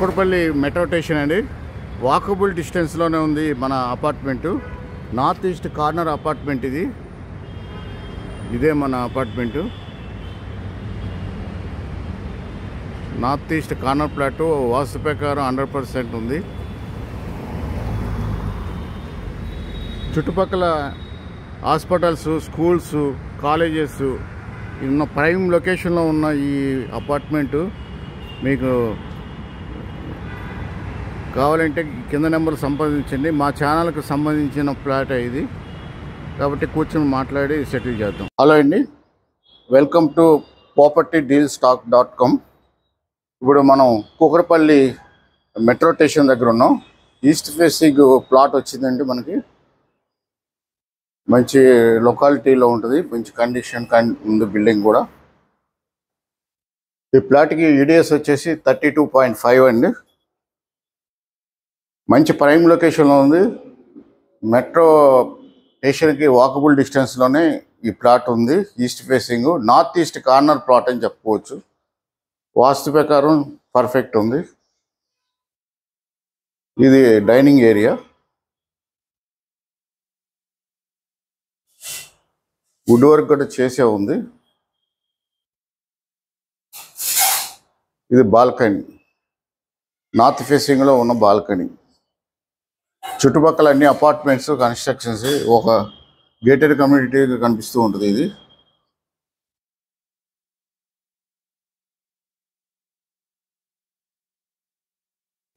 Kukkadapalli metro station అండి. Walkable డిస్టెన్స్లోనే ఉంది మన apartment. North east corner apartment ఇది. ఇదే మన apartment. North east corner plot vastu ప్రకారం 100% ఉంది. చుట్టుపక్కల హాస్పిటల్స్, స్కూల్స్, కాలేజెస్ ఉన్న ప్రైమ్ లొకేషన్లో ఉన్న ఈ అపార్ట్మెంటు మీకు కావాలంటే కింద నెంబర్ సంపాదించండి. మా ఛానల్కి సంబంధించిన ఫ్లాట్ ఇది కాబట్టి కూర్చొని మాట్లాడి సెటిల్ చేద్దాం. హలో అండి, వెల్కమ్ టు propertydealstock.com. ఇప్పుడు మనం కుక్కడపల్లి మెట్రో స్టేషన్ దగ్గర ఉన్నాం. ఈస్ట్ ఫేసింగ్ ప్లాట్ వచ్చిందండి మనకి. మంచి లొకాలిటీలో ఉంటుంది, మంచి కండిషన్ ఉంది బిల్డింగ్ కూడా. ఈ ప్లాట్కి ఈడిఎస్ వచ్చేసి 32.5 అండి. మంచి ప్రైమ్ లొకేషన్లో ఉంది. మెట్రో స్టేషన్కి వాకబుల్ డిస్టెన్స్లోనే ఈ ప్లాట్ ఉంది. East facing north east corner plot అని చెప్పుకోవచ్చు. వాస్తు ప్రకారం పర్ఫెక్ట్ ఉంది. ఇది డైనింగ్ ఏరియా. వుడ్ వర్క్ కూడా చేసే ఉంది. ఇది బాల్కనీ, నార్త్ ఫేసింగ్లో ఉన్న బాల్కనీ. చుట్టుపక్కల అన్ని అపార్ట్మెంట్స్, కన్స్ట్రక్షన్స్, ఒక గేటెడ్ కమ్యూనిటీ కనిపిస్తూ ఉంటుంది.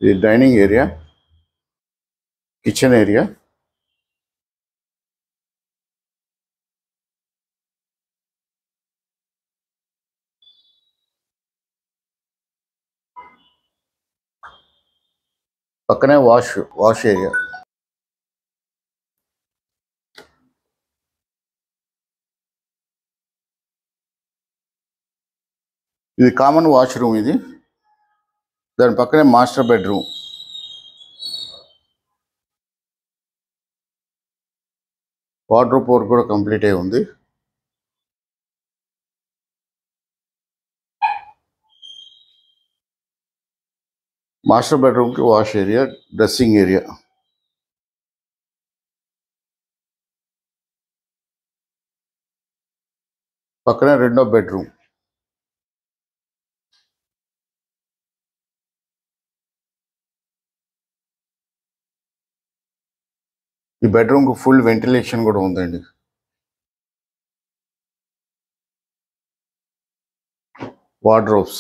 ఇది డైనింగ్ ఏరియా, కిచెన్ ఏరియా. పక్కనే వాష్ ఏరియా. ఇది కామన్ వాష్రూమ్. ఇది దాని పక్కనే మాస్టర్ బెడ్రూమ్. వార్డ్రోబ్ వర్క్ కూడా కంప్లీట్ అయి ఉంది. మాస్టర్ బెడ్రూమ్కి వాష్ ఏరియా, డ్రెస్సింగ్ ఏరియా. పక్కనే రెండో బెడ్రూమ్. ఈ బెడ్రూమ్కి ఫుల్ వెంటిలేషన్ కూడా ఉందండి. వార్డ్రోబ్స్,